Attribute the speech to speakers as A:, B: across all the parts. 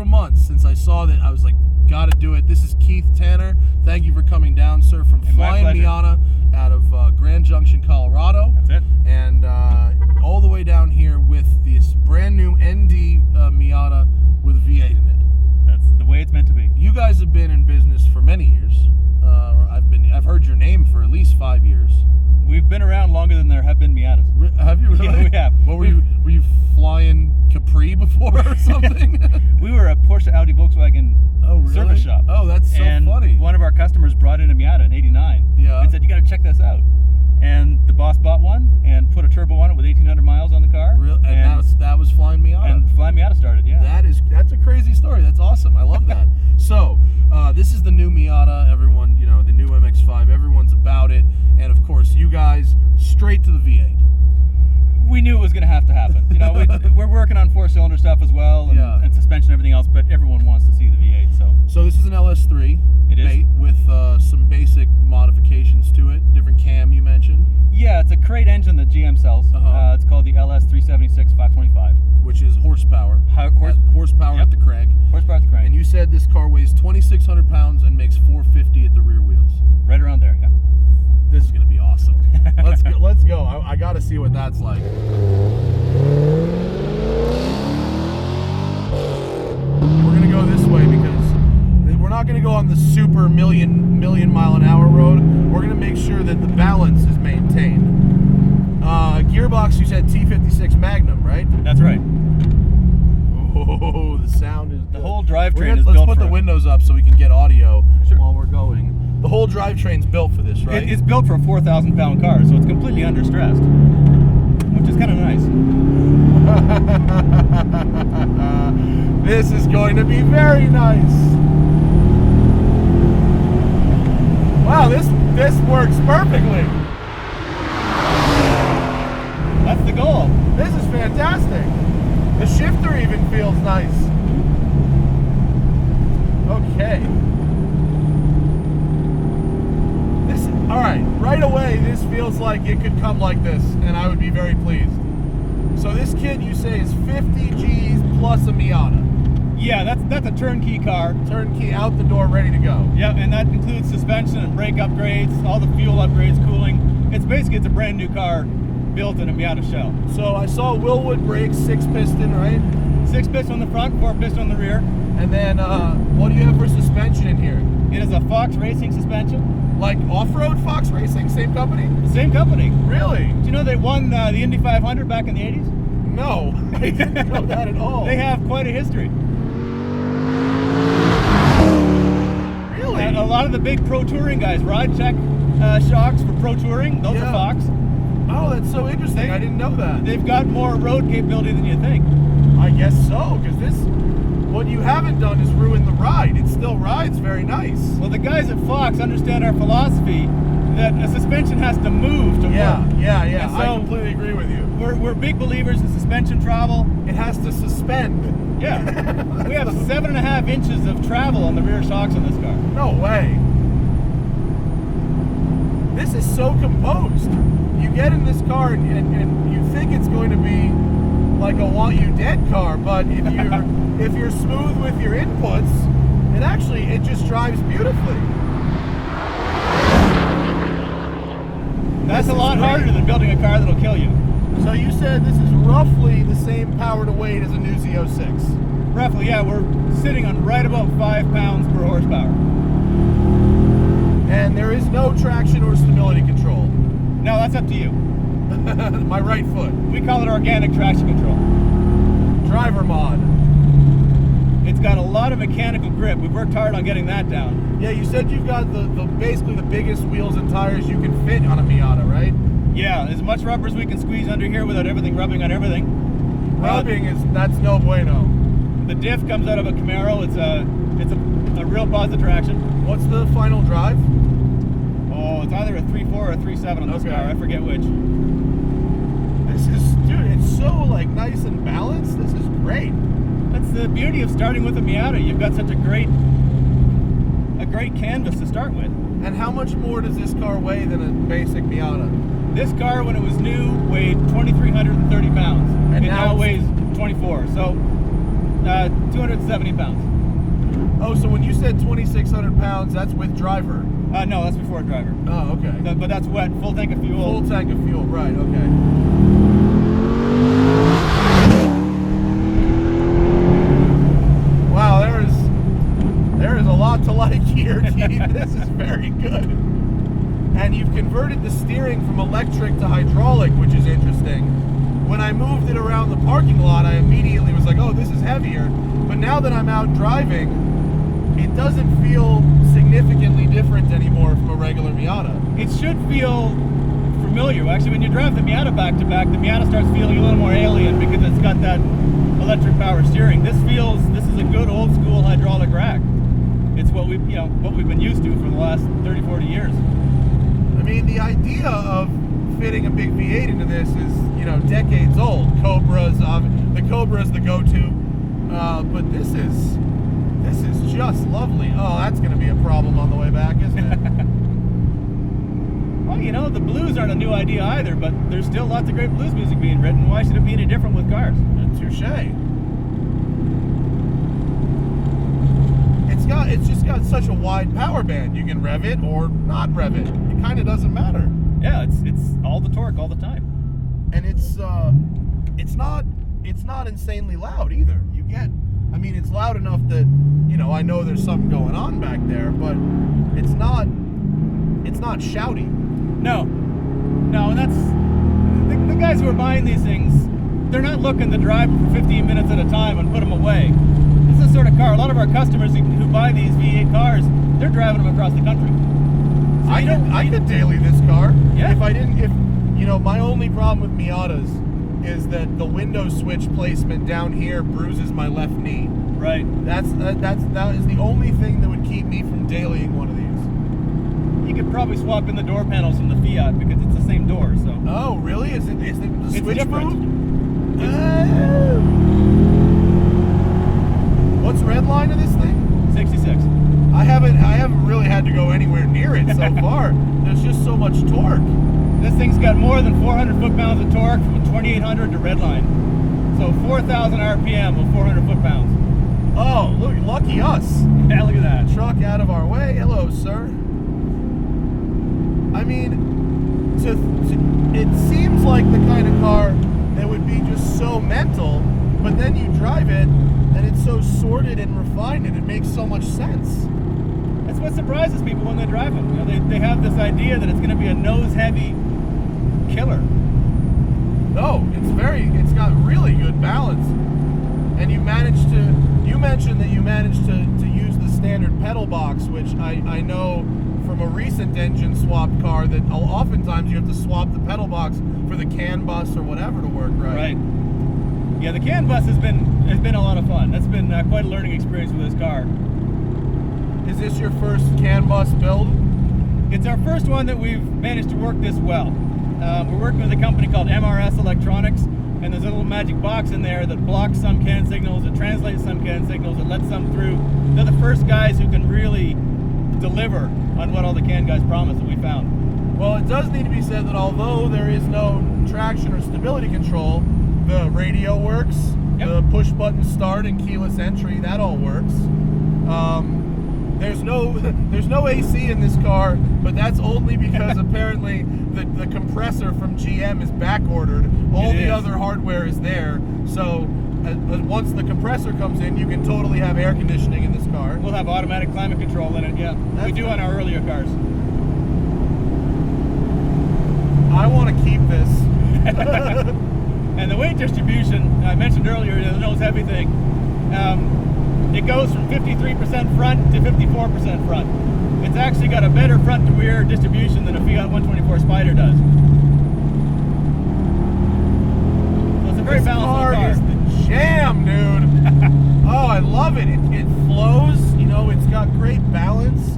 A: several months since I saw that. I was like, gotta do it. This is Keith Tanner. Thank you for coming down, sir, from Flyin Miata out of Grand Junction, Colorado.
B: That's it.
A: And all the way down here with this brand new ND Miata with a V8 in it.
B: That's the way it's meant to be.
A: You guys have been in business for many years. I've heard your name for at least 5 years.
B: We've been around longer than there have been Miatas.
A: Have you really?
B: Yeah, we have.
A: What were you flying Capri before or something?
B: We were a Porsche, Audi, Volkswagen service shop.
A: Oh, that's so funny.
B: One of our customers brought in a Miata in '89 and said, you got to check this out. And the boss bought one and put a turbo on it with 1,800 miles on the car.
A: And that was Flyin Miata.
B: And Flyin Miata started, yeah.
A: That's a crazy story. That's awesome. I love that. So this is the new Miata. Everyone, you know, the new MX5. Everyone's about it. And of course, you guys straight to the V8.
B: We knew it was going to have to happen. You know, we're working on 4-cylinder stuff as well, and suspension, everything else. But everyone wants to see the V8.
A: So this is an LS3.
B: It is
A: with some basic modifications to it. Different cam you mentioned.
B: Yeah, it's a crate engine that GM sells. It's called the LS3 525,
A: which is horsepower. Horsepower at the crank.
B: Horsepower at the crank.
A: And you said this car weighs 2,600 pounds and makes 450 at the rear wheels.
B: Right around there, yeah.
A: This is gonna be awesome. Let's go. I gotta see what that's like. We're gonna go this way because we're not gonna go on the super million mile an hour road. We're gonna make sure that the balance is maintained. Gearbox, you said T56 Magnum, right?
B: That's right.
A: Oh, the sound is
B: the whole drivetrain is built for
A: Let's put the windows up so we can get audio while we're going. The whole drivetrain's built for this, right?
B: It's built for a 4,000-pound car, so it's completely understressed, which is kind of nice.
A: This is going to be very nice. Wow, this works perfectly.
B: That's the goal.
A: This is fantastic. The shifter even feels nice. Okay. All right away, this feels like it could come like this, and I would be very pleased. So this kit, you say, is 50 G's plus a Miata.
B: Yeah, that's a turnkey car.
A: Turnkey, out the door, ready to go.
B: Yeah, and that includes suspension and brake upgrades, all the fuel upgrades, cooling. It's a brand new car built in a Miata shell.
A: So I saw Willwood brakes, 6-piston, right?
B: 6-piston on the front, 4-piston on the rear. And
A: then what do you have for suspension in here?
B: It is a Fox Racing suspension.
A: Like off-road Fox Racing, same company?
B: Same company.
A: Really?
B: Do you know they won the Indy 500 back in the 80s?
A: No, I didn't know that at all.
B: They have quite a history.
A: Really?
B: A lot of the big pro touring guys, ride check shocks for pro touring, those are Fox.
A: Oh, that's so interesting. I didn't know that.
B: They've got more road capability than you think.
A: I guess so, because what you haven't done is ruin the ride. It still rides very nice.
B: Well, the guys at Fox understand our philosophy that a suspension has to move to work.
A: Yeah.
B: So
A: I completely agree with you.
B: We're big believers in suspension travel.
A: It has to suspend.
B: Yeah. We have 7.5 inches of travel on the rear shocks on this car.
A: No way. This is so composed. You get in this car and you think it's going to be like a want you dead car, but if you're smooth with your inputs, it just drives beautifully.
B: That's a lot harder than building a car that'll kill you.
A: So you said this is roughly the same power to weight as a new Z06.
B: Roughly, yeah. We're sitting on right about 5 pounds per horsepower.
A: And there is no traction or stability control.
B: No, that's up to you.
A: My right foot.
B: We call it organic traction control.
A: Driver mod.
B: It's got a lot of mechanical grip. We've worked hard on getting that down.
A: Yeah, you said you've got basically the biggest wheels and tires you can fit on a Miata, right?
B: Yeah, as much rubber as we can squeeze under here without everything rubbing on everything.
A: That's no bueno.
B: The diff comes out of a Camaro. It's a real positive traction.
A: What's the final drive?
B: Oh, it's either a 3.4 or a 3.7 on this car. I forget which.
A: Dude, it's so like nice and balanced. This is great.
B: That's the beauty of starting with a Miata. You've got such a great canvas to start with.
A: And how much more does this car weigh than a basic Miata?
B: This car, when it was new, weighed 2,330 pounds. And now it weighs 24. So 270 pounds.
A: Oh, so when you said 2,600 pounds, that's with driver?
B: No, that's before driver.
A: Oh, okay.
B: But that's wet, full tank of fuel.
A: Full tank of fuel, right, okay. Wow, there is a lot to like here, Keith. This is very good. And you've converted the steering from electric to hydraulic, which is interesting. When I moved it around the parking lot, I immediately was like, oh, this is heavier. But now that I'm out driving, it doesn't feel significantly different anymore from a regular Miata.
B: It should feel familiar. Actually, when you drive the Miata back to back, the Miata starts feeling a little more alien because it's got that electric power steering. This is a good old school hydraulic rack. It's what we've been used to for the last 30, 40 years.
A: I mean, the idea of fitting a big V8 into this is, decades old. The Cobra is the go-to, but this is just lovely. Oh, that's going to be a problem on the way back, isn't it?
B: Well, the blues aren't a new idea either, but there's still lots of great blues music being written. Why should it be any different with cars?
A: Touche. It's just got such a wide power band. You can rev it or not rev it. It kind of doesn't matter.
B: Yeah, it's all the torque all the time.
A: And it's not insanely loud either. It's loud enough that, I know there's something going on back there, but it's not shouty.
B: No, and that's the guys who are buying these things. They're not looking to drive them for 15 minutes at a time and put them away. This is the sort of car. A lot of our customers who buy these V8 cars, they're driving them across the country. So
A: I could daily this car.
B: Yeah.
A: My only problem with Miatas is that the window switch placement down here bruises my left knee.
B: Right.
A: That is the only thing that would keep me from dailying one of these.
B: You could probably swap in the door panels from the Fiat because it's the same door. So.
A: Oh, really? Is the switch
B: different.
A: moved? What's red line of this thing?
B: 66.
A: I haven't really had to go anywhere near it so far. There's just so much torque.
B: This thing's got more than 400 foot-pounds of torque from 2,800 to redline. So 4,000 RPM with 400 foot-pounds.
A: Oh, look, lucky us.
B: Yeah, look at that.
A: Truck out of our way. Hello, sir. I mean, it seems like the kind of car that would be just so mental, but then you drive it, and it's so sorted and refined, and it makes so much sense.
B: That's what surprises people when they drive them. They have this idea that it's going to be a nose-heavy killer.
A: No, it's got really good balance. And you mentioned that you managed to use the standard pedal box, which I know from a recent engine swap car that oftentimes you have to swap the pedal box for the CANBUS or whatever to work right.
B: Right. Yeah, the CANBUS has been a lot of fun. That's been quite a learning experience with this car.
A: Is this your first CANBUS build?
B: It's our first one that we've managed to work this well. We're working with a company called MRS Electronics, and there's a little magic box in there that blocks some CAN signals, that translates some CAN signals, that lets some through. They're the first guys who can really deliver on what all the CAN guys promised that we found.
A: Well, it does need to be said that although there is no traction or stability control, the radio works,
B: yep.
A: The push button start and keyless entry, that all works. There's no AC in this car, but that's only because apparently the compressor from GM is back ordered. All the other hardware is there. So once the compressor comes in, you can totally have air conditioning in this car.
B: We'll have automatic climate control in it, yeah. We do on our earlier cars.
A: I want to keep this.
B: And the weight distribution, I mentioned earlier, the nose heavy thing. It goes from 53% front to 54% front. It's actually got a better front to rear distribution than a Fiat 124 Spider does. So it's a very balanced car.
A: This car is the jam, dude. Oh, I love it. It flows, it's got great balance,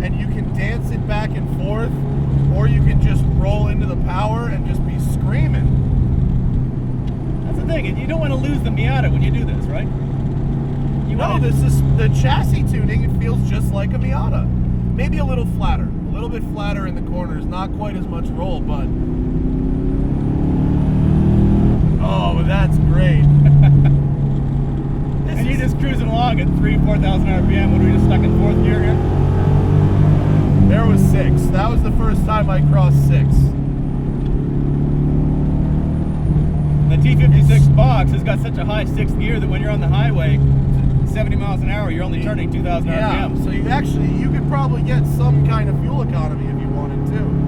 A: and you can dance it back and forth, or you can just roll into the power and just be screaming.
B: That's the thing, and you don't want to lose the Miata when you do this, right?
A: No, the chassis tuning, it feels just like a Miata. Maybe a little bit flatter in the corners, not quite as much roll, but... Oh, that's great.
B: And you're just cruising along at 3,000-4,000 RPM when we were just stuck in 4th gear here.
A: There was 6. That was the first time I crossed 6.
B: The T56 box has got such a high 6th gear that when you're on the highway, 70 miles an hour, you're only turning 2,000
A: Yeah,
B: RPM.
A: so you could probably get some kind of fuel economy if you wanted to.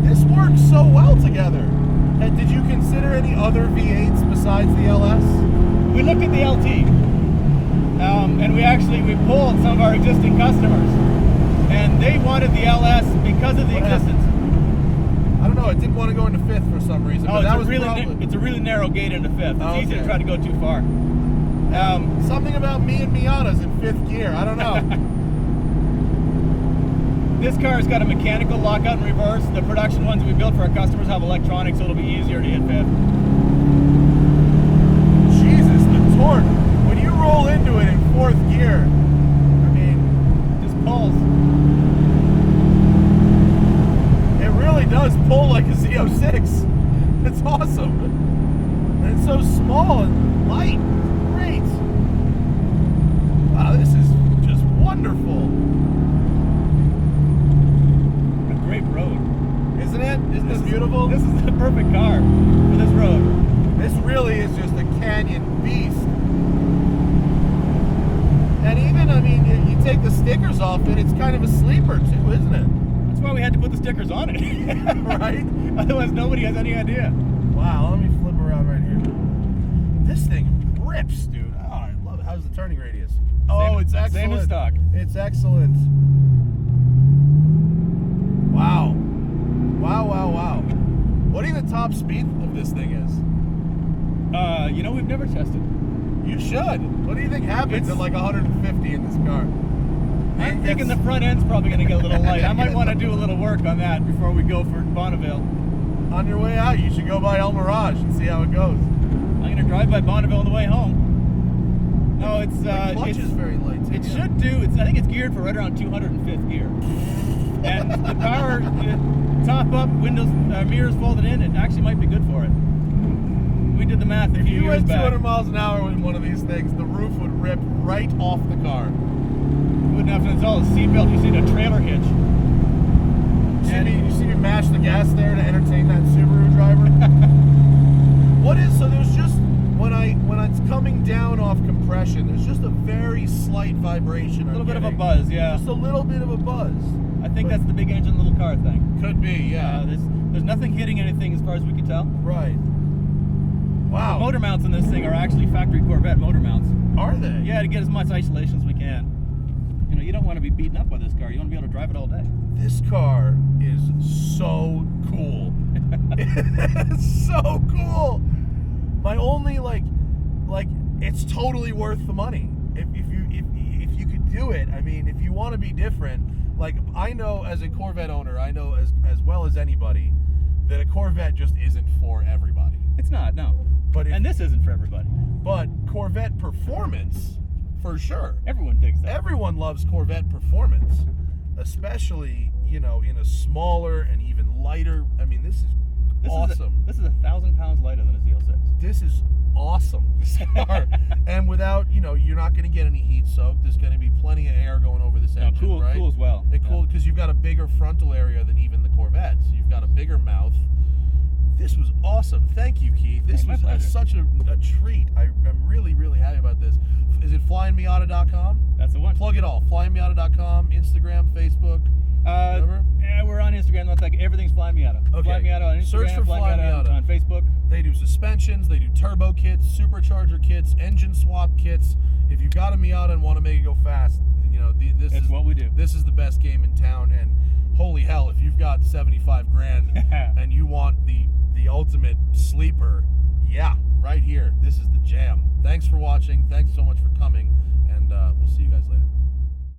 A: This works so well together. And did you consider any other V8s besides the LS?
B: We looked at the LT, and we pulled some of our existing customers, and they wanted the LS because of the existence.
A: I don't know. It didn't want to go into 5th for some reason.
B: Oh,
A: but that was
B: it's a really narrow gate into 5th. It's easy to try to go too far.
A: Something about me and Miatas in 5th gear. I don't know.
B: This car's got a mechanical lockout and reverse. The production ones we built for our customers have electronics, so it'll be easier to hit 5th.
A: Jesus, the torque. When you roll into it in 4th gear, I mean,
B: just pulls.
A: It really does pull like a Z06. It's awesome. And it's so small and light. Great. Wow, this is just wonderful. Isn't it? Isn't this beautiful?
B: This is the perfect car for this road.
A: This really is just a canyon beast. And even, I mean, you take the stickers off it, it's kind of a sleeper too, isn't it?
B: That's why we had to put the stickers on it.
A: Right?
B: Otherwise nobody has any idea.
A: Wow, let me flip around right here. This thing rips, dude. Oh, I love it. How's the turning radius? Oh, it's excellent.
B: Same as stock.
A: It's excellent. Wow. Wow, wow, wow. What do you think the top speed of this thing is?
B: We've never tested.
A: You should. What do you think happens at like 150 in this car?
B: I'm thinking the front end's probably going to get a little light. I might want to do a little work on that before we go for Bonneville.
A: On your way out, you should go by El Mirage and see how it goes.
B: I'm going to drive by Bonneville on the way home. No, it's
A: the clutch is very light too.
B: It should do. I think it's geared for right around 205th gear. And the power, top up, windows, mirrors folded in, it actually might be good for it. We did the math a few years back.
A: If you went 200 miles an hour with one of these things, the roof would rip right off the car.
B: You wouldn't have to install a seatbelt, you just need a trailer hitch.
A: You see me mash the gas there to entertain that Subaru driver? So there's just, when it's coming down off compression, there's just a very slight vibration.
B: A little bit of a buzz, yeah.
A: Just a little bit of a buzz.
B: I think that's the big engine little car thing.
A: Could be, yeah.
B: There's nothing hitting anything as far as we can tell.
A: Right. Wow.
B: The motor mounts on this thing are actually factory Corvette motor mounts.
A: Are they?
B: Yeah, to get as much isolation as we can. You don't want to be beaten up by this car. You want to be able to drive it all day.
A: This car is so cool. It's so cool. My only it's totally worth the money. If you could do it, I mean, if you want to be different, I know as a Corvette owner, I know as well as anybody that a Corvette just isn't for everybody.
B: It's not, no. And this isn't for everybody.
A: But Corvette performance, for sure.
B: Everyone digs that.
A: Everyone loves Corvette performance, especially, in a smaller and even lighter. I mean, this is awesome.
B: This is 1,000 pounds lighter than a Z06.
A: This is awesome, this car. And without, you're not going to get any heat soak. There's going to be plenty of air going over this engine, right?
B: Cool as well.
A: Cool because you've got a bigger frontal area than even the Corvette. So you've got a bigger mouth. This was awesome. Thank you, Keith. This was such a treat. I'm really, really happy about this. Is it FlyinMiata.com?
B: That's the one.
A: Plug it all. FlyinMiata.com, Instagram, Facebook.
B: Yeah, we're on Instagram. Everything's Flyin Miata.
A: Okay.
B: Flyin Miata on Instagram.
A: Search for Flyin Miata
B: on Facebook.
A: They do suspensions. They do turbo kits, supercharger kits, engine swap kits. If you've got a Miata and want to make it go fast, this is
B: what we do.
A: This is the best game in town. And holy hell, if you've got 75 grand and you want the ultimate sleeper, yeah, right here. This is the jam. Thanks for watching. Thanks so much for coming, and we'll see you guys later.